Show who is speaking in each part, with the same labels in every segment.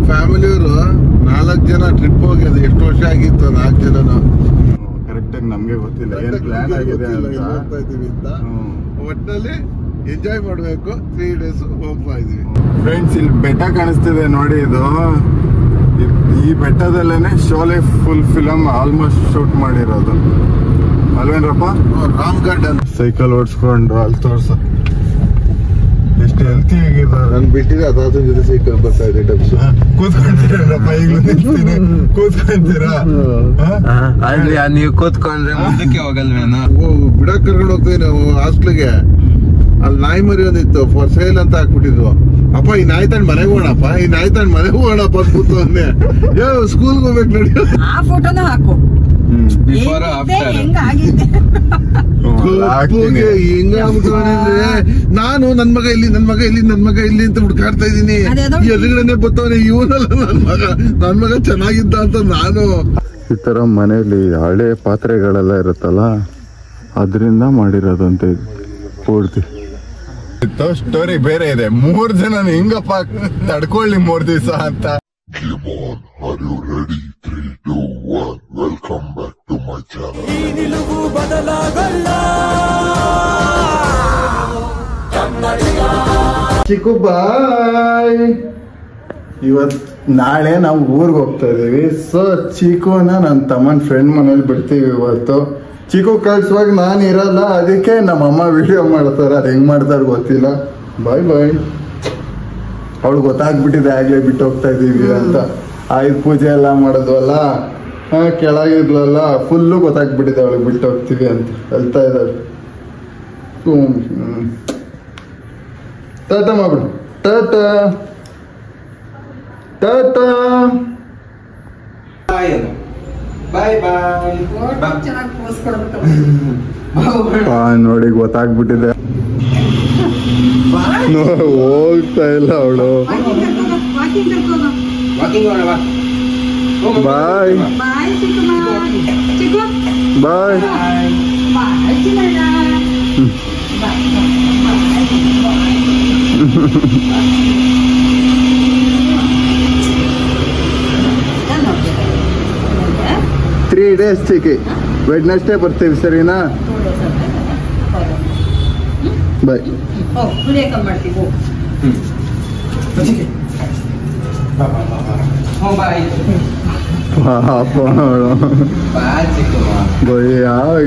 Speaker 1: ಫ್ಯಾಮಿಲಿಯವರು 4 ಜನ ಟ್ರಿಪ್ ಹೋಗ್ಯದ. ಎಷ್ಟು ವರ್ಷ ಆಗಿತ್ತು 4 ಜನನು.
Speaker 2: ಕರೆಕ್ಟ್ ಆಗಿ ನಮ್ಗೆ ಗೊತ್ತಿಲ್ಲ ಏನ್ ಪ್ಲಾನ್ ಆಗಿದೆ
Speaker 1: ಅಂತ. ಒಟ್ಟಿನಲ್ಲಿ ಎಂಜಾಯ್ ಮಾಡ್ಬೇಕು. 3 days ಹೋಗ್ತಾ ಇದೀವಿ.
Speaker 2: ಫ್ರೆಂಡ್ಸ್, ಇಲ್ಲಿ ಬೆಟ್ಟ ಕಾಣಿಸ್ತಿದೆ ನೋಡಿ. ಇದು ಈ ಬೆಟ್ಟದಲ್ಲೇನೆ Sholay full film almost shoot ಮಾಡಿರೋದು ಅಲ್ವೇನ್ರಪ್ಪ?
Speaker 1: ರಾಮ್ ಗಾರ್ಡನ್.
Speaker 2: ಸೈಕಲ್ ಓಡಿಸ್ಕೊಂಡು ಅಲ್ಲಿ ತೋರ್ಸ ಎಷ್ಟು ಹೆಲ್ತಿ ಆಗಿದ್ದಾರೆ.
Speaker 1: ನನ್ ಬಿಟ್ಟಿದೆ ಅದಾದ ಜೊತೆ ಸೈಕಲ್ ಬರ್ತಾ ಇದೆ.
Speaker 2: ಕೂತ್ಕೊಂತೀರಪ್ಪ? ಈಗಲೂ ನಿಲ್ತೀನಿ, ಕೂತ್ಕೊಂತೀರಾ?
Speaker 3: ಅಲ್ಲಿ ನೀವು ಕೂತ್ಕೊಂಡ್ರೆ ಮುಂದಕ್ಕೆ ಹೋಗಲ್ವೇನೋ?
Speaker 1: ಬಿಡಕ್ ಕರ್ಕೊಂಡು ಹೋಗ್ತೀವಿ ನಾವು ಹಾಸ್ಟ್ಲಿಗೆ. ಅಲ್ಲಿ ನಾಯಿ ಮರಿ ಒಂದಿತ್ತು, ಫಾರ್ ಸೇಲ್ ಅಂತ ಹಾಕ್ಬಿಟ್ಟಿದ್ವು. ಅಪ್ಪ ಈ ನಾಯಿ ತಂಡ್ ಮನೆಗೆ ಹೋಗೋಣಪ್ಪ, ಈ ನಾಯಿ ತಂಡ್ ಮನೆಗೆ ಹೋಗೋಣಪ್ಪ ಅಂತ ಕೂತವನ್ನೇ. ಸ್ಕೂಲ್ಗೆ ಹೋಗ್ಬೇಕು ನೋಡಿ.
Speaker 4: ಆ ಫೋಟೋನ ಹಾಕು.
Speaker 3: ಬಿಫೋರ್ ಆಫ್ಟರ್
Speaker 1: ಹಿಂಗಾಗ್ಬಿಟ್ಟವನಿದ್ರೆ ನಾನು ನನ್ ಮಗ ಇಲ್ಲಿ ಅಂತ ಹುಡ್ಕಾಡ್ತಾ ಇದೀನಿ. ಎದುರುಗಡೆ ಬರ್ತವನೆ ಇವನಲ್ಲ ನನ್ ಮಗ ಚೆನ್ನಾಗಿದ್ದ ಅಂತ ನಾನು.
Speaker 2: ಈ ತರ ಮನೆಯಲ್ಲಿ ಹಳೆ ಪಾತ್ರೆಗಳೆಲ್ಲ ಇರುತ್ತಲ್ಲ, ಅದರಿಂದ ಮಾಡಿರೋದಂತೆ ಪೂರ್ತಿ. ಸ್ಟೋರಿ ಬೇರೆ ಇದೆ. 3 ಜನ ಹಿಂಗಪ್ಪ ತಡ್ಕೊಳ್ಳಿ 3 ದಿವಸ ಅಂತ. ಚಿಕ್ಕು ಬಾಯ್. ನಾಳೆ ನಾವು ಊರ್ಗ್ ಹೋಗ್ತಾ ಇದೀವಿ. ಸೊ ಚಿಕ್ಕುನ ನನ್ನ ತಮ್ಮನ ಫ್ರೆಂಡ್ ಮನೇಲಿ ಬಿಡ್ತೀವಿ ಇವತ್ತು. ಚಿಕ್ಕು ಕಳ್ಸುವಾಗ ನಾನು ಇರಲ್ಲ, ಅದಕ್ಕೆ ನಮ್ಮಮ್ಮ ವಿಡಿಯೋ ಮಾಡ್ತಾರೆ. ಅದು ಹೆಂಗ್ ಮಾಡ್ತಾರೆ ಗೊತ್ತಿಲ್ಲ. ಬಾಯ್ ಬಾಯ್. ಅವಳು ಗೊತ್ತಾಗ್ಬಿಟ್ಟಿದೆ ಆಗ್ಲೇ ಬಿಟ್ಟು ಹೋಗ್ತಾ ಇದೀವಿ ಅಂತ. ಆಯುಧ ಪೂಜೆ ಎಲ್ಲ ಮಾಡೋದ್ವಲ್ಲ, ಕೆಳಗಿದ್ಲಲ್ಲ, ಫುಲ್ಲು ಗೊತ್ತಾಗ್ಬಿಟ್ಟಿದೆ ಅವಳಿಗೆ ಬಿಟ್ಟು ಹೋಗ್ತೀವಿ ಅಂತ ಹೇಳ್ತಾ ಇದ್ದಾಳೆ. ಟಾಟಾ ಮಾಡ್ಬಿಡು. ಟಾಟಾ ಟಾಟಾ. ನೋಡಿ ಗೊತ್ತಾಗ್ಬಿಟ್ಟಿದೆ. ಹೋಗ್ತಾ ಇಲ್ಲ ಅವಳು. ಬಾಯ್ ಬಾಯ್. 3 days ಚಿಕ್ಕಿ. ವೆಡ್ನೆಸ್ಡೇ ಬರ್ತೀವಿ, ಸರಿನಾ? ಬಾಯ್.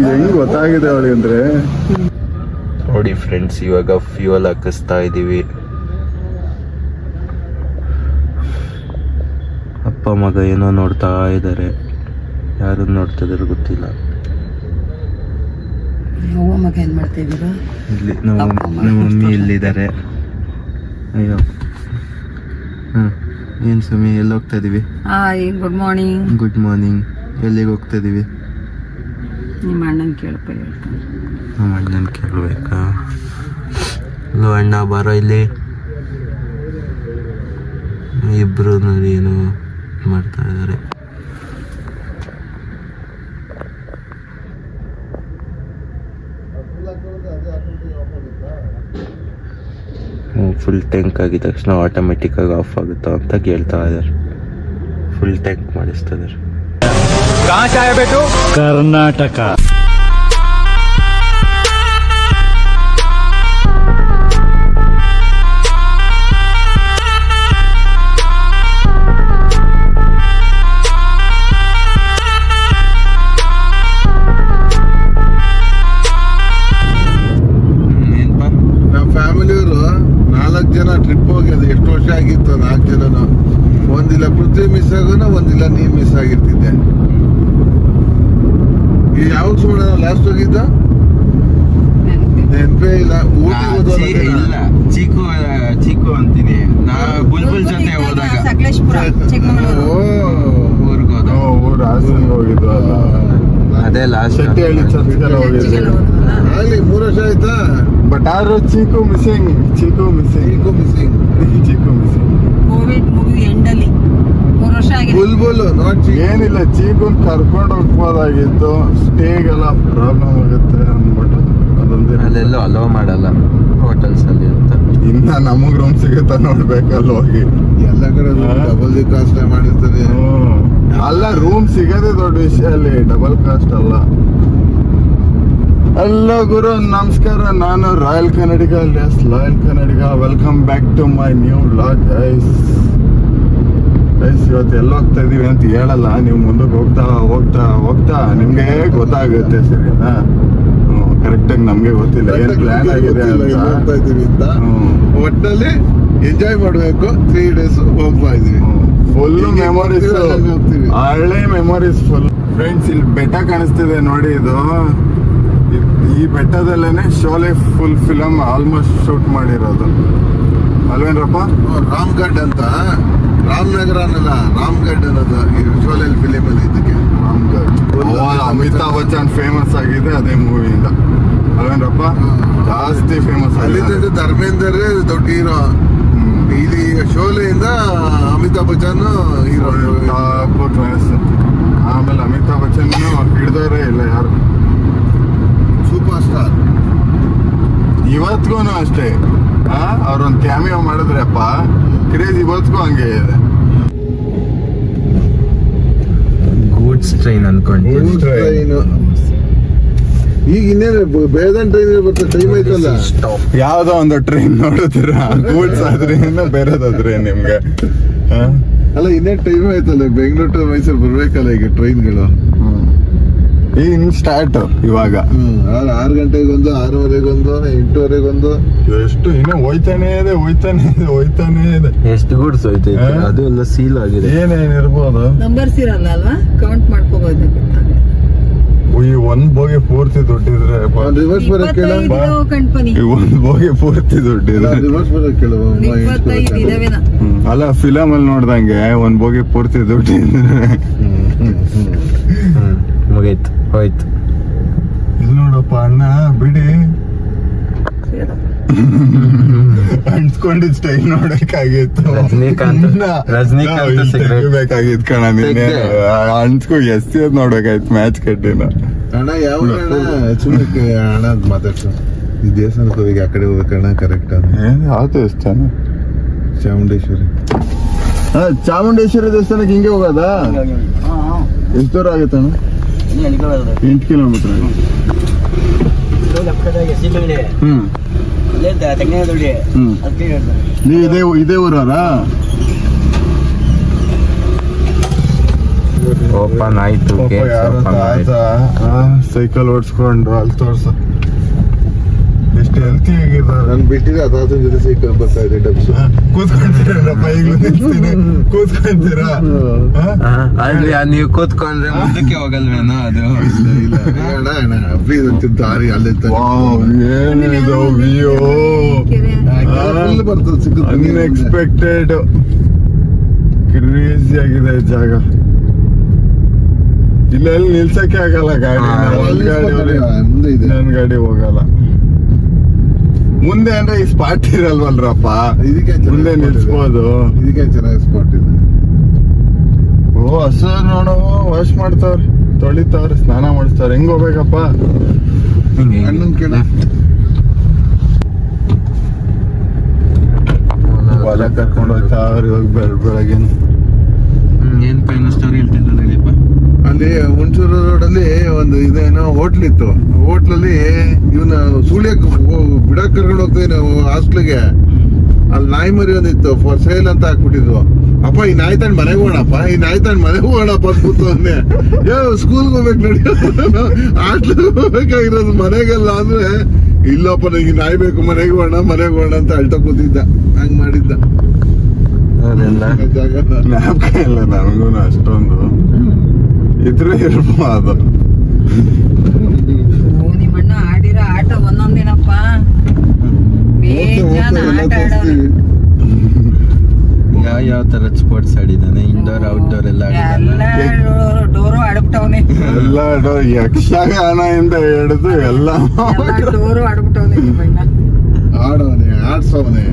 Speaker 2: ಹೆಂಗ್ ಗೊತ್ತಾಗಿದೆ ಅವಳಿಗೆ ಅಂದ್ರೆ.
Speaker 3: ನೋಡಿ ಫ್ರೆಂಡ್ಸ್, ಇವಾಗ ಫ್ಯೂಯಲ್ ಹಾಕಿಸ್ತಾ ಇದೀವಿ. ಅಪ್ಪ ಮಗ ಏನೋ ನೋಡ್ತಾ ಇದ್ದಾರೆ. ಯಾರು ನೋಡ್ತಿದಾರೆ ಗೊತ್ತಿಲ್ಲ. ಇಲ್ಲಿ ನಮ್ಮ ಮಮ್ಮಿ ಇಲ್ಲಿದ್ದಾರೆ. ಅಯ್ಯೋ ಏನ್ ಸುಮ್ಮಿ ಎಲ್ಲಿ ಹೋಗ್ತಾ ಇದೀವಿ?
Speaker 4: Good morning.
Speaker 3: Good morning. ಎಲ್ಲಿಗೆ ಹೋಗ್ತಾ ಇದೀವಿ?
Speaker 4: ನಿಮ್ಮ ಅಣ್ಣನ್ ಕೇಳ್ಬೇಕು.
Speaker 3: ನಮ್ಮ ಅಣ್ಣನ್ ಕೇಳ್ಬೇಕಾ? ಲೋ ಅಣ್ಣ ಬಾರೋ ಇಲ್ಲಿ. ಇಬ್ರು ನೋಡಿ ಏನು ಮಾಡ್ತಾ ಇದ್ದಾರೆ. ಫುಲ್ ಟ್ಯಾಂಕ್ ಆಗಿದ ತಕ್ಷಣ ಆಟೋಮೆಟಿಕ್ ಆಗಿ ಆಫ್ ಆಗುತ್ತಾ ಅಂತ ಕೇಳ್ತಾ ಇದ್ದಾರೆ. ಫುಲ್ ಟ್ಯಾಂಕ್ ಮಾಡಿಸ್ತಾ ಇದ್ದಾರೆ.
Speaker 5: ಕರ್ನಾಟಕ.
Speaker 1: ಫ್ಯಾಮಿಲಿಯವರು 4 ಜನ ಟ್ರಿಪ್ ಹೋಗ್ಯದ. ಎಷ್ಟು ವರ್ಷ ಆಗಿತ್ತು 4 ಜನನು. ಒಂದಿಲ್ಲ ಪೃಥ್ವಿ ಮಿಸ್ ಆಗೋಣ, ಒಂದಿಲ್ಲ ನೀನ್ ಮಿಸ್ ಆಗಿರ್ತಿದ್ದೆ. ಈಗ ಯಾವಾಗ ಸುಮ್ಮನೆ ಲಾಸ್ಟ್ ಹೋಗಿದ್ದ ನೆನಪೇ ಇಲ್ಲ.
Speaker 3: ಇಲ್ಲ ಚೀಕು ಅಂತೀನಿ. ನಾ ಬುಲ್ಬುಲ್ ಜೊತೆ ಹೋದಾಗ ಊರ್ಗ್ ಹೋದ.
Speaker 2: ಹೋಗಿದ್ದು
Speaker 3: ಅದೇ ಲಾಸ್ಟ್.
Speaker 1: ಆಗ್ಲಿ 3 ವರ್ಷ ಆಯ್ತಾ.
Speaker 2: ಬಟ್ ಆದ್ರೂ ಚೀಕು ಮಿಸ್ಸಿಂಗ್.
Speaker 4: ಕೋವಿಡ್ ಮುಗಿದು ಎಂಡಲ್ಲಿ 3 ವರ್ಷ ಆಗಿದೆ.
Speaker 1: ಬುಲ್ಬುಲ್
Speaker 2: ಏನಿಲ್ಲ, ಚೀಕುನ್ ಕರ್ಕೊಂಡು ಹೋಗ್ಬೋದಾಗಿತ್ತು. ಸ್ಟೇಗೆಲ್ಲ ಪ್ರಾಬ್ಲಮ್ ಆಗುತ್ತೆ ಅಂದ್ಬಿಟ್ಟು ಅದೊಂದೇ.
Speaker 3: ಅಲ್ಲೆಲ್ಲೋ ಅಲೋ ಮಾಡಲ್ಲ ಹೋಟೆಲ್ಸ್ ಅಲ್ಲಿ ಅಂತ.
Speaker 2: ಇನ್ನ ನಮಗ್ ರೂಮ್ ಸಿಗುತ್ತಾ ನೋಡ್ಬೇಕಲ್ಲ ಹೋಗಿ.
Speaker 1: ಎಲ್ಲ ಕಡೆ ಡಬಲ್ ಫ್ಯಾಮಿಲಿ ಕಾಸ್ಟ್ ಮಾಡಿರ್ತಾರೆ.
Speaker 2: ಅಲ್ಲ ರೂಮ್ ಸಿಗೋದೇ ದೊಡ್ಡ ವಿಷಯ ಅಲ್ಲಿ, ಡಬಲ್ ಕಾಸ್ಟ್ ಅಲ್ಲ. ಹಲೋ ಗುರು, ನಮಸ್ಕಾರ. ನಾನು royal Kannadiga alias loyal Kannadiga. Welcome back to my new vlog guys. ಇವತ್ತು ಎಲ್ಲ ಹೋಗ್ತಾ ಇದೀವಿ ಅಂತ ಹೇಳಲ್ಲ, ನೀವು ಮುಂದಕ್ಕೆ ಹೋಗ್ತಾ ಹೋಗ್ತಾ ಹೋಗ್ತಾ ನಿಮ್ಗೆ ಗೊತ್ತಾಗುತ್ತೆ. ಸರಿನಾ? ಕರೆಕ್ಟಾಗಿ ನಮ್ಗೆ ಗೊತ್ತಿಲ್ಲ ಏನ್ ಪ್ಲಾನ್ ಆಗಿದೆ
Speaker 1: ಹೋಗ್ತಾ ಇದೀವಿ ಅಂತ. ಒಟ್ಟಿನಲ್ಲಿ ಎಂಜಾಯ್ ಮಾಡ್ಬೇಕು. 3 days ಹೋಗ್ತಾ ಇದೀವಿ.
Speaker 2: ಫುಲ್ ಮೆಮೊರೀಸ್, ಹಳೆ ಮೆಮೊರೀಸ್ ಫುಲ್. ಫ್ರೆಂಡ್ಸ್, ಇಲ್ಲಿ ಬೆಟ್ಟ ಕಾಣಿಸ್ತಿದೆ ನೋಡಿ. ಇದು ಈ ಬೆಟ್ಟದಲ್ಲೇನೆ Sholay full film almost shoot ಮಾಡಿರೋದು ಅಲ್ವೇನ್ರಪ್ಪ?
Speaker 1: ರಾಮ್ಗಢ್ ಅಂತ, ರಾಮನಗರ ಅನ್ನಲ್ಲ, ರಾಮ್ಗಢ್ ಅನ್ನೋದು ಶೋಲೆ ಫಿಲಿಮ್ ಅಲ್ಲಿ. ಇದಕ್ಕೆ
Speaker 2: ರಾಮ್ಗಢ್ ಅಮಿತಾಬ್ ಬಚ್ಚನ್ ಫೇಮಸ್ ಆಗಿದೆ ಅದೇ ಮೂವಿಯಿಂದ ಅಲ್ವೇನ್ರಪ್ಪ? ಜಾಸ್ತಿ ಫೇಮಸ್
Speaker 1: ಅಲ್ಲಿ ಧರ್ಮೇಂದರ್ ದೊಡ್ಡ ಹೀರೋ. ಇಲ್ಲಿ ಶೋಲೆಯಿಂದ Amitabh Bachchan hero,
Speaker 2: top class. ಆಮೇಲೆ ಅಮಿತಾಬ್ ಬಚ್ಚನ್ ಹಿಡ್ದವ್ರೆ ಇಲ್ಲ ಯಾರು,
Speaker 1: ಸೂಪರ್ ಸ್ಟಾರ್.
Speaker 2: ಇವತ್ಗೂ ಅಷ್ಟೇ. ಅವ್ರೊಂದು ಕ್ಯಾಮಿಯೋ ಮಾಡಿದ್ರಪ್ಪ, ಕ್ರೇಜ್ ಇವತ್ಗೂ ಹಂಗೆ ಇದೆ.
Speaker 3: ಗೂಡ್ಸ್ ಟ್ರೈನ್ ಅನ್ಕೊಂತೀನಿ.
Speaker 1: ಈಗ ಇನ್ನೇನು ಬೇರೆ ಟ್ರೈನ್ ಬರ್ತದೆ, ಟೈಮ್ ಆಯ್ತಲ್ಲ.
Speaker 2: ಯಾವ್ದೋ ಒಂದು ಟ್ರೈನ್ ನೋಡುತ್ತೀರ, ಗೂಡ್ಸ್ ಆದ್ರೆ ಬೇರೆದಾದ್ರೆ ನಿಮ್ಗೆ
Speaker 1: ಅಲ್ಲ ಇನ್ನೇನು ಟೈಮ್ ಆಯ್ತಲ್ಲ. ಬೆಂಗಳೂರು ಟು ಮೈಸೂರು ಬರ್ಬೇಕಲ್ಲ ಈಗ ಟ್ರೈನ್ಗಳು.
Speaker 2: ಈಗ ಸ್ಟಾರ್ಟ್ ಇವಾಗ
Speaker 1: 6 ಗಂಟೆಗೊಂದು, 6:30ಗೊಂದು, 8:30ಗೊಂದು.
Speaker 2: ಎಷ್ಟು ಇನ್ನು ಹೋಯ್ತಾನೆ ಇದೆ, ಹೋಯ್ತಾನೆ ಇದೆ, ಹೋಯ್ತಾನೆ ಇದೆ.
Speaker 3: ಎಷ್ಟು ಗೂಡ್ಸ್ ಹೋಯ್ತೈತೆ, ಅದು ಎಲ್ಲ ಸೀಲ್ ಆಗಿದೆ.
Speaker 2: ಏನೇನಿರ್ಬೋದು,
Speaker 4: ನಂಬರ್ಸ್ ಇರಲ್ಲ ಅಲ್ವಾ, ಕೌಂಟ್ ಮಾಡ್ಕೋಬಹುದು.
Speaker 2: ಈ ಒಂದ್ ಬೋಗಿ ಪೂರ್ತಿ ದುಡ್ಡಿದ್ರೆ
Speaker 1: ರಿವರ್ಸ್ ಬರಕ್ ಕೇಳ,
Speaker 2: ಒಂದ್ ಬೋಗಿ ಪೂರ್ತಿ ದುಡ್ಡಿದ್ರೆ
Speaker 1: ರಿವರ್ಸ್ ಬರಕ್ ಕೇಳುವ.
Speaker 2: ಅಲ್ಲ ಫಿಲಮ್ ಅಲ್ಲಿ ನೋಡ್ದಂಗೆ ಒಂದ್ ಬೋಗಿ ಪೂರ್ತಿ ದುಡ್ಡಿದ್ರೆ
Speaker 3: ಮುಗೀತು, ಹೋಯ್ತು.
Speaker 2: ಇಲ್ಲಿ ನೋಡಪ್ಪ ಅಣ್ಣ ಬಿಡಿ, ಅಂಟ್ಕೊಂಡಿದ್ ಸ್ಟೈಲ್ ನೋಡಕ್ಕಾಗಿತ್ತು.
Speaker 3: ರಜನಿಕಾಂತ್
Speaker 2: ತೆಗಿಬೇಕಾಗಿತ್ತು ಕಣ. ನಿನ್ನೆ ಅಂಟ್ಕೊ ಎಸ್ತಿ ಅದ್ ನೋಡ್ಬೇಕಾಯ್ತು ಮ್ಯಾಚ್ ಕಟ್ಟಿನ.
Speaker 1: ಅಣ್ಣ ಯಾವ ಸುಮ್ಮನೆ ಅಣ್ಣ ಮಾತಾಡ್ಸ. ಈ ದೇವಸ್ಥಾನಕ್ಕೆ ಹೋಗಿ ಆ ಕಡೆ ಹೋಗ್ಬೇಕಣ್ಣ. ಕರೆಕ್ಟ್
Speaker 2: ಯಾವ ದೇವಸ್ಥಾನ?
Speaker 1: ಚಾಮುಂಡೇಶ್ವರಿ.
Speaker 2: ಚಾಮುಂಡೇಶ್ವರಿ ದೇವಸ್ಥಾನಕ್ಕೆ ಹಿಂಗೆ ಹೋಗೋದಾ? ಎಷ್ಟು ದೂರ ಆಗುತ್ತಣ್ಣ? 8 ಕಿಲೋಮೀಟರ್. ನೀವು ಇದೇ ಊರವರಾ?
Speaker 3: ಓಪನ್ ಆಯ್ತು.
Speaker 2: ಸೈಕಲ್ ಓಡಿಸ್ಕೊಂಡು ಅಲ್ಲಿ ತೋರ್ಸ. ಎಷ್ಟು ಹೆಲ್ತಿ ಆಗಿದ್ದಾರೆ.
Speaker 1: ನನ್ ಬಿಟ್ಟಿದ್ರೆ ಅದಾದ ಜೊತೆ ಸೈಕಲ್ ಬರ್ತಾ ಇದೆ. ಡಬ್ಸ್
Speaker 2: ಕೂತ್ಕೊಂತೀರಪ್ಪ, ಈಗಲೂ ನಿಲ್ಸ್ತೀನಿ. ಕೂತ್ಕೊಂತೀರಾ?
Speaker 3: ನೀವು ಕೂತ್ಕೊಂಡ್ರೆ ಮುಂದಕ್ಕೆ ಹೋಗಲ್ವೇನೋ ಅದು?
Speaker 1: ಇಲ್ಲ ಅಣ್ಣ, ದಾರಿ ಅಲ್ಲೇ
Speaker 2: ಏನಿದು ವ್ಯೂ
Speaker 1: ಬರ್ತದೆ. ಸಿಗುತ್ತೆ
Speaker 2: ಅನ್ಎಕ್ಸ್ಪೆಕ್ಟೆಡ್. ಕ್ರೇಜಿ ಆಗಿದೆ ಜಾಗ. ಇಲ್ಲೆಲ್ಲಿ ನಿಲ್ಸಕ್ಕೆ ಆಗಲ್ಲ ಗಾಡಿ. ನನ್ ಗಾಡಿ ಹೋಗಲ್ಲ ಮುಂದೆ. ಅಂದ್ರೆ ಈ ಸ್ಪಾಟ್ ಇರಲ್ವಲ್ರಪ್ಪ, ಮುಂದೆ ನಿಲ್ಸ್ಬೋದು.
Speaker 1: ಇದಕ್ಕೆ ಚೆನ್ನಾಗಿ ಸ್ಪಾಟ್ ಇದೆ.
Speaker 2: ಓ ಹಸರು ನೋಡು, ವಾಶ್ ಮಾಡ್ತಾವ್ರ, ತೊಳಿತಾವ್ರ, ಸ್ನಾನ ಮಾಡಿಸ್ತಾವ್ರ. ಹೆಂಗ್ ಹೋಗ್ಬೇಕಪ್ಪ?
Speaker 1: ಅಣ್ಣನ್ ಕೇಳ.
Speaker 2: ಹೊಲ ಕರ್ಕೊಂಡು ಹೋಗ್ತಾವ್ರ ಇವಾಗ ಬೆಳಗ್ಗೆ.
Speaker 3: ಏನ್ ಫೈನಲ್ ಸ್ಟೋರಿ ಹೇಳ್ತಿದ್ದ
Speaker 1: ಅಲ್ಲಿ ಹುಣಸೂರು ರೋಡ್ ಅಲ್ಲಿ ಒಂದು ಇದೇನೋ ಹೋಟ್ಲ್ ಇತ್ತು. ಹೋಟ್ಲಲ್ಲಿ ಇವನ ಸುಳ್ಯಕ್ ಬಿಡಕ್ ಕರ್ಕೊಂಡು ಹೋಗ್ತೀವಿ ನಾವು ಹಾಸ್ಟ್ಲಿಗೆ. ಅಲ್ಲಿ ನಾಯಿ ಮರಿ ಒಂದಿತ್ತು, ಫಾರ್ ಸೇಲ್ ಅಂತ ಹಾಕ್ಬಿಟ್ಟಿದ್ವು. ಅಪ್ಪ ಈ ನಾಯಿ ತಂಡ್ ಮನೆಗೆ ಹೋಗೋಣಪ್ಪ, ಈ ನಾಯಿ ತಂಡ್ ಮನೆಗೆ ಹೋಗೋಣಪ್ಪ ಅಂದ್ಬಿಟ್ಟು ಅಂದೆ. ಸ್ಕೂಲ್ಗೆ ಹೋಗ್ಬೇಕು ನೋಡಿ, ಹಾಸ್ಟ್ಲಿಗೆ ಹೋಗ್ಬೇಕಾಗಿರೋದು ಮನೆಗೆಲ್ಲ ಅಂದ್ರೆ, ಇಲ್ಲಪ್ಪ ನನಗೆ ನಾಯಿ ಬೇಕು, ಮನೆಗೆ ಹೋಗೋಣ ಅಂತ ಅಳ್ತಾ ಕೂತಿದ್ದ. ಹಂಗ್ ಮಾಡಿದ್ದ.
Speaker 2: ಜ್ಞಾಪಕ ಇಲ್ಲ ನನಗೂ ಅಷ್ಟೊಂದು. ಇದ್ರೆ ಇರ್ಬೋದು.
Speaker 4: ನಿಮ್ಮಣ್ಣ ಆಡಿರೋ ಆಟ ಒಂದೊಂದೇನಪ್ಪ, ಬೇಜಾನ್ ಆಟ ಆಡೋರು.
Speaker 3: ಯಾವ ತರದ ಸ್ಪೋರ್ಟ್ಸ್ ಆಡಿದಾನೆ? ಇಂಡೋರ್ ಔಟ್ಡೋರ್ ಎಲ್ಲ
Speaker 4: ಡೋರು ಆಡ್ಬಿಟ್ಟವನೆ.
Speaker 2: ಎಲ್ಲ ಯಕ್ಷಗಾನದಿಂದ ಹಿಡಿದು ಎಲ್ಲ
Speaker 4: ಡೋರು ಆಡ್ಬಿಟ್ಟವನೆ ನಿಮ್ಮಣ್ಣ.
Speaker 1: ಆಡವನೆ, ಆಡ್ಸವನೆ.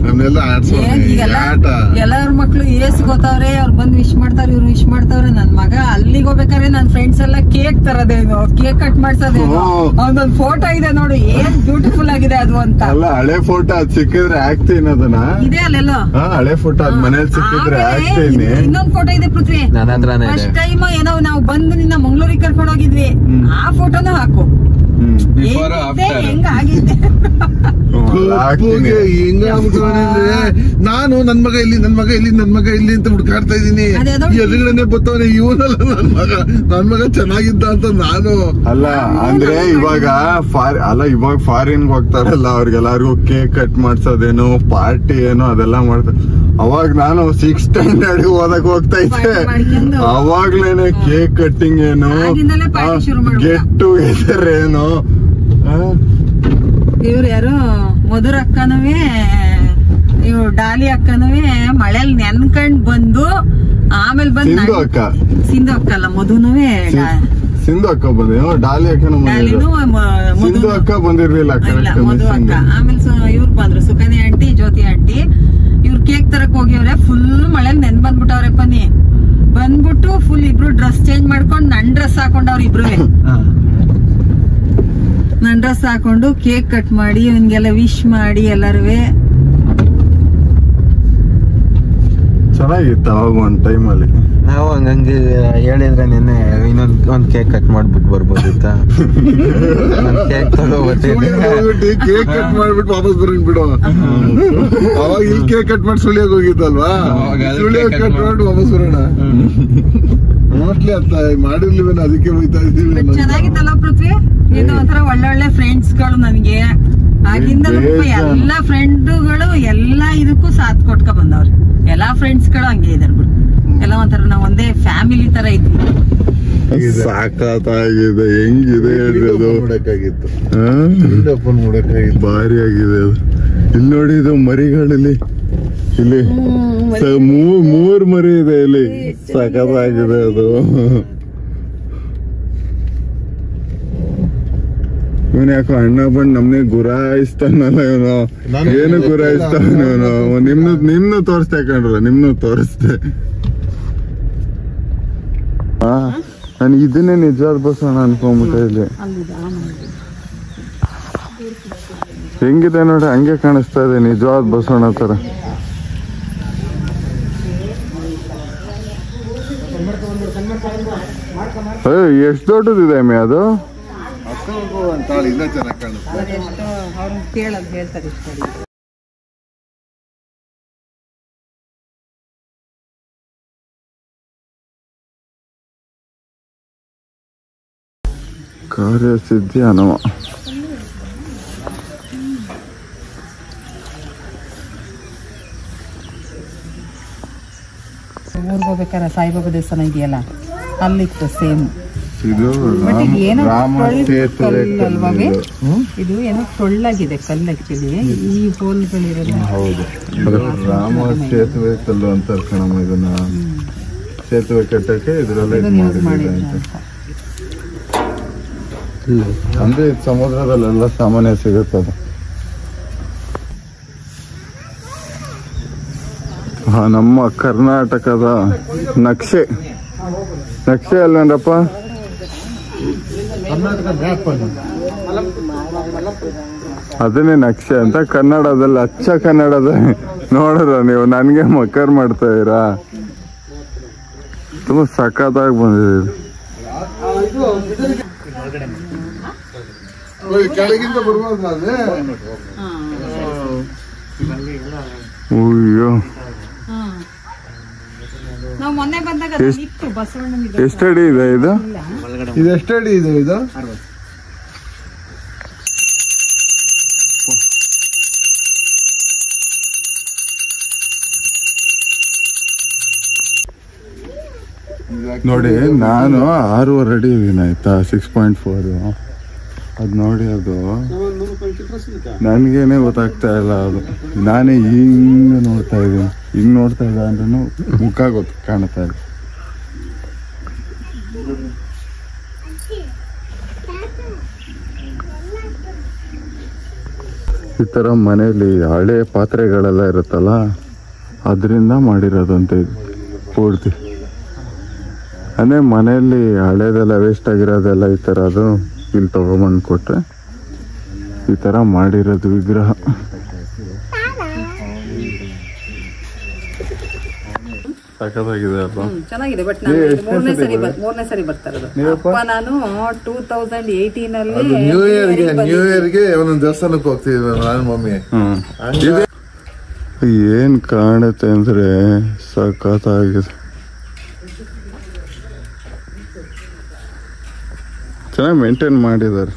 Speaker 1: ನಮ್ನೆಲ್ಲ ಆಟ
Speaker 4: ಎಲ್ಲಾರ ಮಕ್ಳು ಗೊತ್ತವ್ರೆ, ಅವ್ರು ಬಂದು ವಿಶ್ ಮಾಡ್ತಾರ, ಇವ್ರು ವಿಶ್ ಮಾಡ್ತಾವ್ರೆ. ನನ್ ಮಗ ಅಲ್ಲಿಗೆ ಹೋಗ್ಬೇಕಾದ್ರೆ ನನ್ ಫ್ರೆಂಡ್ಸ್ ಎಲ್ಲ ಕೇಕ್ ತರದೇನು, ಕೇಕ್ ಕಟ್ ಮಾಡ್ಸೋದೇನು, ಒಂದೊಂದ್ ಫೋಟೋ ಇದೆ ನೋಡು, ಏನ್ ಬ್ಯೂಟಿಫುಲ್ ಆಗಿದೆ ಅದು ಅಂತ.
Speaker 2: ಅಲ್ಲ ಹಳೆ ಫೋಟೋ ಅದ್ ಸಿಕ್ಕಿದ್ರೆ ಹಾಕ್ತೀನಿ ಅದನ್ನ.
Speaker 4: ಇದೆ ಅಲ್ಲೆಲ್ಲ
Speaker 2: ಹಳೆ ಫೋಟೋ ಅದ್ ಮನೇಲಿ ಸಿಕ್ಕಿದ್ರೆ ಹಾಕ್ತೀನಿ.
Speaker 4: ಇನ್ನೊಂದ್ ಫೋಟೋ ಇದೆ ಪೃಥ್ವಿ, ಫಸ್ಟ್ ಟೈಮ್ ಏನೋ ನಾವು ಬಂದು ನಿನ್ನ ಮಂಗ್ಳೂರಿಗೆ ಕರ್ಕೊಂಡು ಹೋಗಿದ್ವಿ, ಆ ಫೋಟೋನು ಹಾಕು. ಹೆಂಗ ಆಗಿದ್ದೆ
Speaker 1: ನಾನು ನನ್ ಮಗ ಇಲ್ಲಿ ಅಂತ ಹುಡ್ಕಾಡ್ತಾ ಇದೀನಿ. ಎದುರುಗಡೆ ಬರ್ತವನೆ ಇವನಲ್ಲ ನನ್ ಮಗ ಚೆನ್ನಾಗಿದ್ದ ಅಂತ ನಾನು.
Speaker 2: ಅಲ್ಲ ಅಂದ್ರೆ ಇವಾಗ ಇವಾಗ ಫಾರಿನ್ ಹೋಗ್ತಾರಲ್ಲ, ಅವ್ರಿಗೆಲ್ಲಾರ್ಗು ಕೇಕ್ ಕಟ್ ಮಾಡ್ಸೋದೇನು, ಪಾರ್ಟಿ ಏನೋ ಅದೆಲ್ಲ ಮಾಡ್ತಾರೆ. ಅವಾಗ ನಾನು 6th ಸ್ಟ್ಯಾಂಡರ್ಡ್ ಓದಕ್ ಹೋಗ್ತಾ ಇದ್ದೆ, ಅವಾಗ್ಲೇನೆ ಕೇಕ್ ಕಟ್ಟಿಂಗ್ ಏನು, ಗೆಟ್ ಟುಗೆದರ್ ಏನು.
Speaker 4: ಇವ್ರು ಯಾರು ಮಧುರ ಅಕ್ಕನವೇ, ಇವ್ರು ಡಾಲಿ ಅಕ್ಕನವೇ ಮಳೆಲ್ ನೆನ್ಕೊಂಡ್ ಬಂದು ಆಮೇಲೆ ಬಂದು ಸಿಂಧು ಅಕ್ಕ ಅಲ್ಲ ಮಧುನವೇ,
Speaker 2: ಸಿಂಧು ಅಕ್ಕ ಬಂದ, ಡಾಲಿ ಅಕ್ಕನ ಸಿಂಧು ಅಕ್ಕ ಬಂದಿರ್ಲಿಲ್ಲ,
Speaker 4: ಮಧು ಅಕ್ಕ. ಆಮೇಲೆ ಇವ್ರು ಬಂದ್ರು, ಸುಕನ್ಯಾ ಆಂಟಿ, ಜ್ಯೋತಿ ಆಂಟಿ. ಇವ್ರು ಕೇಕ್ ತರಕ್ ಹೋಗ್ಯವ್ರೆ, ಫುಲ್ ಮಳೆಲ್ ನೆನ್ ಬಂದ್ಬಿಟ್ಟವ್ರೆ. ಬನ್ನಿ ಬಂದ್ಬಿಟ್ಟು ಫುಲ್ ಇಬ್ರು ಡ್ರೆಸ್ ಚೇಂಜ್ ಮಾಡ್ಕೊಂಡು ನನ್ ಡ್ರೆಸ್ ಹಾಕೊಂಡವ್ರ ಇಬ್ರು. ನನ್ ಡ್ರೆಸ್ ಹಾಕೊಂಡು ಕೇಕ್ ಕಟ್ ಮಾಡಿ ಇವನ್ಗೆಲ್ಲ ವಿಶ್ ಮಾಡಿ ಎಲ್ಲಾರುವೆ.
Speaker 2: ಚೆನ್ನಾಗಿತ್ತು ಅವಾಗ ಒಂದ್ ಟೈಮಲ್ಲಿ.
Speaker 3: ನಾವು ಹಂಗಂಗೆ ಹೇಳಿದ್ರೆ ನಿನ್ನೆ ಒಂದ್ ಕೇಕ್ ಕಟ್ ಮಾಡ್ಬಿಟ್ಟು ಬರ್ಬೋದಿತ್ತ. ಕೇಕ್
Speaker 1: ಕೇಕ್ ಕಟ್ ಮಾಡ್ಬಿಟ್ಟು ವಾಪಸ್ ಬರಂಗ್ ಬಿಡು. ಅವಾಗ ಇಲ್ಲಿ ಕೇಕ್ ಕಟ್ ಮಾಡಿ ಸುಳಿಯಾಗ ಹೋಗಿದ್ದಲ್ವಾ, ಸುಳಿಯಾಗ ಕಟ್ ಮಾಡಿ ವಾಪಸ್ ಬರೋಣ. ಮೋಸ್ಟ್ಲಿ ಅಂತ ಮಾಡಿರ್ಲಿವೇನ, ಅದಕ್ಕೆ ಹೋಗ್ತಾ ಇದೀವಿ.
Speaker 4: ಚೆನ್ನಾಗಿತ್ತಲ್ಲ ಪೃಥ್ವಿ, ಇದು ಒಂಥರ ಒಳ್ಳೆ ಫ್ರೆಂಡ್ಸ್ ಗಳು ನನಗೆ ಆಗಿಂದಲೂ. ಎಲ್ಲಾ ಫ್ರೆಂಡ್ಗಳು ಎಲ್ಲಾ ಇದಕ್ಕೂ ಸಾಥ್ ಕೊಟ್ಕ ಬಂದವ್ರು. ಎಲ್ಲಾ ಫ್ರೆಂಡ್ಸ್ ಗಳು ಹಂಗೆ ಇದಾರೆ ಬಿಡು, ಎಲ್ಲ ಒಂಥರ ನಾವ್ ಒಂದೇ ಫ್ಯಾಮಿಲಿ ತರ ಇದ್ವಿ.
Speaker 2: ಸಾಕಾಗಿದೆ, ಹೆಂಗಿದೆ
Speaker 1: ನೋಡಕ್ಕಾಗಿತ್ತು,
Speaker 2: ಭಾರಿ ಆಗಿದೆ ಅದು. ಇಲ್ಲಿ ನೋಡಿ, ಇದು ಮರಿಗಳಲ್ಲಿ ಇಲ್ಲಿ 3 ಮರಿ ಇದೆ ಇಲ್ಲಿ, ಸಖತ್ತಾಗಿದೆ ಅದು. ಇವನ್ ಯಾಕೋ ಅಣ್ಣ ಬಂದ್ ನಮ್ನೆ ಗುರಾಯಿಸ್ತಾನಲ್ಲ ಇವನು, ಏನು ಗುರಾಯಿಸ್ತಾನ ಇವನು. ನಿಮ್ನು ತೋರಿಸ್ತೆ ಕಣ್ರ, ನಿಮ್ನು ತೋರಿಸ್ತೆ. ನಾನು ಇದನ್ನೇ ನಿಜವಾದ ಬಸೋಣ ಅನ್ಕೊಂಬಿಟ್ಟೆ. ಇಲ್ಲಿ ಹೆಂಗಿದೆ ನೋಡಿ, ಹಂಗೆ ಕಾಣಿಸ್ತಾ ಇದೆ, ನಿಜವಾದ ಬಸವಣ್ಣ ತರ. ಎಷ್ಟು ದೊಡ್ಡದಿದೆ ಅಮ್ಮೆ ಅದು? ಕಾರ್ಯಸಿದ್ಧಿ ಹನುಮ.
Speaker 4: ಊರ್ಗ್ ಹೋಗ್ಬೇಕಾರೆ ಸಾಯಿಬಾಬಾ ದೇವಸ್ಥಾನ ಇದೆಯಲ್ಲ, ಅಲ್ಲಿತ್ತು ಸೇಮ್.
Speaker 2: ಇದು ರಾಮ ಸೇತುವೆ
Speaker 4: ಇದು ಏನೋ ಟೊಳ್ಳಾಗಿದೆ ಕಲ್ಲು. ಆಕ್ಚುಲಿ ಈ ಹೋಲ್ಗಳಿರಲ್ಲ.
Speaker 2: ಹೌದು, ರಾಮ ಸೇತುವೆ ಕಲ್ಲು ಅಂತಾರೆ ಕಣಮ್ಮ. ಇದನ್ನ ಸೇತುವೆ ಕಟ್ಟಕ್ಕೆ ಇದ್ರಲ್ಲೇ ಅಂತ. ಅಂದ್ರೆ ಸಮುದ್ರದಲ್ಲೆಲ್ಲ ಸಾಮಾನ್ಯ ಸಿಗುತ್ತದೆ. ನಮ್ಮ ಕರ್ನಾಟಕದ ನಕ್ಷೆ ಅಲ್ಲೇನಪ್ಪ, ಅದನ್ನೇ ನಕ್ಷೆ ಅಂತ ಕನ್ನಡದಲ್ಲಿ, ಅಚ್ಚ ಕನ್ನಡದ. ನೋಡ್ರ ನೀವು ನನ್ಗೆ ಮಕ್ಕರ್ ಮಾಡ್ತಾ ಇದೀರಾ, ತುಂಬಾ ಸಖತ್ತಾಗಿ ಬಂದಿದೆ.
Speaker 1: ಕೆಳಗಿಂದ ಬರ್ಬೋದು.
Speaker 2: ಅಯ್ಯೋ, ಎಷ್ಟಡಿ ಇದೆ ಇದು?
Speaker 1: ಎಷ್ಟಡಿ ಇದೆ ಇದು?
Speaker 2: ನೋಡಿ, ನಾನು 6.5 ಅಡಿ ಇದೀನಿ ಆಯ್ತಾ, 6.4. ಅದು ನೋಡಿ, ಅದು ನನ್ಗೇನೆ ಗೊತ್ತಾಗ್ತಾ ಇಲ್ಲ. ಅದು ನಾನೇ ಹಿಂಗ್ ನೋಡ್ತಾ ಇದ್ದೀನಿ, ಹಿಂಗ್ ನೋಡ್ತಾ ಇದ್ದ ಅಂದ್ರೂ ಮುಖ ಕಾಣ್ತಾ ಇದೆ. ಈ ಥರ ಮನೆಯಲ್ಲಿ ಹಳೆ ಪಾತ್ರೆಗಳೆಲ್ಲ ಇರುತ್ತಲ್ಲ ಅದರಿಂದ ಮಾಡಿರೋದಂತೆ ಪೂರ್ತಿ. ಅಂದರೆ ಮನೆಯಲ್ಲಿ ಹಳೇದೆಲ್ಲ ವೇಸ್ಟ್ ಆಗಿರೋದೆಲ್ಲ ಈ ಥರ ಅದು ಇಲ್ಲಿ ತೊಗೊಂಬಂದು ಕೊಟ್ಟರೆ ಈ ಥರ ಮಾಡಿರೋದು ವಿಗ್ರಹ. ಸಖತ್ತಾಗಿದೆ ಅಲ್ವಾ?
Speaker 4: ಚೆನ್ನಾಗಿದೆ. ಬಟ್ ಮೂರನೇ ಸರಿ ಬರ್ತಾ ಇರೋದು. ನಾನು 2018
Speaker 1: ನ್ಯೂ ಇಯರ್ಗೆ ಒಂದೊಂದು ದೇವಸ್ಥಾನಕ್ಕೆ ಹೋಗ್ತೀವಿ ನಾನು ಮಮ್ಮಿ.
Speaker 2: ಏನ್ ಕಾಣುತ್ತೆ ಅಂದ್ರೆ ಸಖತ್ತಾಗಿದೆ. ಚೆನ್ನಾಗಿ ಮೇಂಟೈನ್ ಮಾಡಿದ್ದಾರೆ.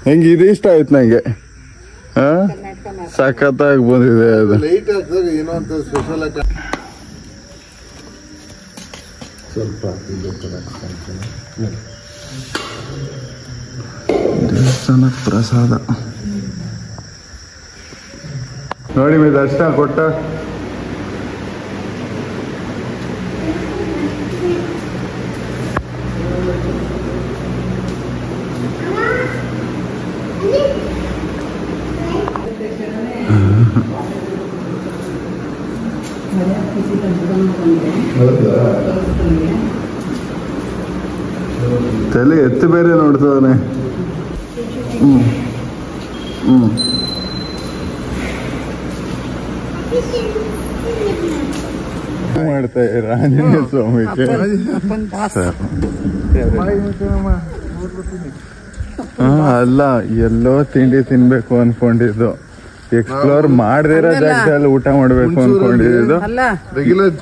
Speaker 2: ಹೆಂಗೆ ಇದು ಇಷ್ಟ ಆಯ್ತು ನಂಗೆ. ಸಖತ್ತಾಗಿ ಬಂದಿದೆ ಅದು.
Speaker 1: ಲೈಟ್ ಹಾಕಿದಾಗ ಏನೋ ಅಂತ ಸ್ಪೆಷಲ್ ಆಗಿ ಸ್ವಲ್ಪ
Speaker 2: ದೇವಸ್ಥಾನ ಪ್ರಸಾದ ನೋಡಿ ಮೇ ದರ್ಶನ ಕೊಟ್ಟ. ತಲೆ ಎತ್ತು ಬೇರೆ ನೋಡ್ತವನೆ. ಮಾಡ್ತಾ ಆಂಜನೇಯ ಸ್ವಾಮಿಗೆ ಅಲ್ಲ ಎಲ್ಲೋ ತಿಂಡಿ ತಿನ್ಬೇಕು ಅನ್ಕೊಂಡಿದ್ದು. ಎಕ್ಸ್ಪ್ಲೋರ್ ಮಾಡದಿರೋ ಜಾಗದಲ್ಲಿ ಊಟ ಮಾಡ್ಬೇಕು ಅನ್ಕೊಂಡಿದ್ದು.
Speaker 1: ರೆಗ್ಯುಲರ್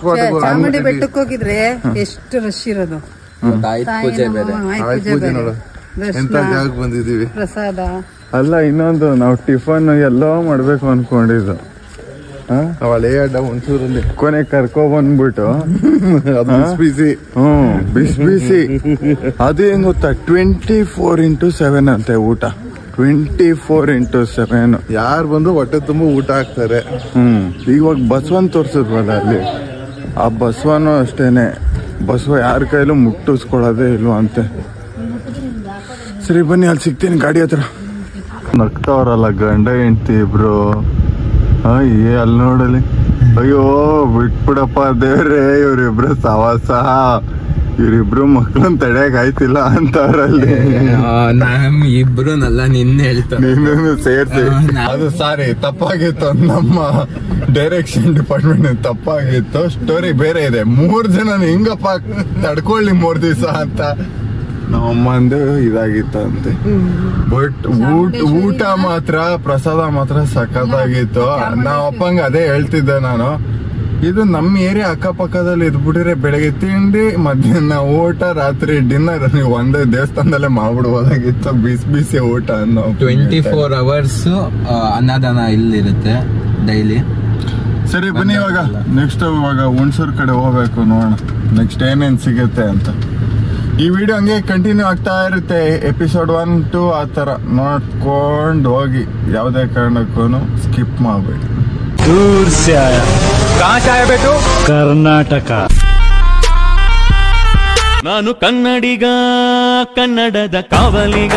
Speaker 4: ಚಾಮುಂಡಿ ಬೆಟ್ಟಕ್ಕೆ ಹೋಗಿದ್ರೆ ಎಷ್ಟು ರಶ್ ಇರೋದು.
Speaker 1: ಎಂತ ಜಾಗ ಬಂದಿದೀವಿ.
Speaker 4: ಪ್ರಸಾದ
Speaker 2: ಅಲ್ಲ ಇನ್ನೊಂದು ನಾವು ಟಿಫನ್ ಎಲ್ಲೋ ಮಾಡ್ಬೇಕು ಅನ್ಕೊಂಡಿದ್ದು.
Speaker 1: ಹಳೆ ಅಡ್ಡ ಒಂಚೂರಲ್ಲಿ
Speaker 2: ಕೊನೆ ಕರ್ಕೊ ಬಂದ್ಬಿಟ್ಟು
Speaker 1: ಬಿಸಿ
Speaker 2: ಬಿಸಿ ಅದು ಹೆಂಗ್ ಗೊತ್ತಾ 24x7 ಅಂತೆ ಊಟ. 24x7
Speaker 1: ಯಾರು ಬಂದು ಹೊಟ್ಟೆ ತುಂಬ ಊಟ ಹಾಕ್ತಾರೆ.
Speaker 2: ಇವಾಗ ಬಸವನ್ ತೋರ್ಸಿದ್ವಲ್ಲ ಅಲ್ಲಿ, ಆ ಬಸವನು ಅಷ್ಟೇನೆ. ಬಸವ ಯಾರ ಕೈಲೂ ಮುಟ್ಟಿಸ್ಕೊಳ್ಳೋದೇ ಇಲ್ವಾ ಅಂತೆ. ಸರಿ ಬನ್ನಿ ಅಲ್ಲಿ ಸಿಗ್ತೀನಿ ಗಾಡಿ ಹತ್ರ. ನಗ್ತಾವ್ರಲ್ಲ ಗಂಡ ಹೆಂಡ್ತಿ ಇಬ್ರು. ಅಲ್ಲಿ ನೋಡಲಿ. ಅಯ್ಯೋ ಬಿಟ್ಬಿಡಪ್ಪ ದೇವ್ರೆ, ಇವ್ರಿಬ್ರು ಸವಾಸ, ಇವ್ರಿಬ್ರು ಮಕ್ಳನ್ನ ತಡೆಯಕ್ ಆಯ್ತಿಲ್ಲ ಅಂತವ್ರಲ್ಲಿ.
Speaker 3: ನಮ್ ಇಬ್ರುನಲ್ಲ ನಿನ್ನೆ ಹೇಳ್ತಾರೆ,
Speaker 2: ನೀನು ಸೇರ್ಸಿ. ಅದು ಸಾರಿ ತಪ್ಪಾಗಿತ್ತು, ನಮ್ಮ ಡೈರೆಕ್ಷನ್ ಡಿಪಾರ್ಟ್ಮೆಂಟ್ ತಪ್ಪಾಗಿತ್ತು. ಸ್ಟೋರಿ ಬೇರೆ ಇದೆ. 3 ಜನ ಹಿಂಗಪ್ಪ ತಡ್ಕೊಳ್ಳಿ 3 ದಿವಸ ಅಂತ ನಮ್ಮಂದು ಇದಾಗಿತ್ತಂತೆ. ಬಟ್ ಊಟ ಮಾತ್ರ, ಪ್ರಸಾದ ಮಾತ್ರ ಸಖತ್ತಾಗಿತ್ತು. ನಾವ್ ಅಪ್ಪಂಗ ಅದೇ ಹೇಳ್ತಿದ್ದೆ ನಾನು, ಇದು ನಮ್ಮ ಏರಿಯಾ ಅಕ್ಕಪಕ್ಕದಲ್ಲಿ ಇದ್ಬಿಟ್ಟಿದ್ರೆ ಬೆಳಗ್ಗೆ ತಿಂಡಿ, ಮಧ್ಯಾಹ್ನ ಊಟ, ರಾತ್ರಿ ಡಿನ್ನರ್ ನೀವು ಒಂದೇ ದೇವಸ್ಥಾನದಲ್ಲೇ ಮಾಡ್ಬಿಡ್ಬೋದಾಗಿತ್ತು. ಬಿಸಿ ಊಟ ಅನ್ನೋ
Speaker 3: 24 hours ಅನ್ನದಾನ ಇಲ್ಲಿರುತ್ತೆ ಡೈಲಿ.
Speaker 2: ಸರಿ ಬನ್ನಿ ಇವಾಗ ನೆಕ್ಸ್ಟ್ ಇವಾಗ ಹುಣಸೂರ್ ಕಡೆ ಹೋಗ್ಬೇಕು. ನೋಡೋಣ ನೆಕ್ಸ್ಟ್ ಏನೇನ್ ಸಿಗುತ್ತೆ ಅಂತ. ಈ ವಿಡಿಯೋ ಹಂಗೆ ಕಂಟಿನ್ಯೂ ಆಗ್ತಾ ಇರುತ್ತೆ. ಎಪಿಸೋಡ್ 1, 2 ಆ ಥರ ನೋಡ್ಕೊಂಡು ಹೋಗಿ, ಯಾವುದೇ ಕಾರಣಕ್ಕೂ ಸ್ಕಿಪ್ ಮಾಡಬೇಡಿ.
Speaker 5: ಕರ್ನಾಟಕ. ನಾನು ಕನ್ನಡಿಗ, ಕನ್ನಡದ ಕಾವಲಿಗ.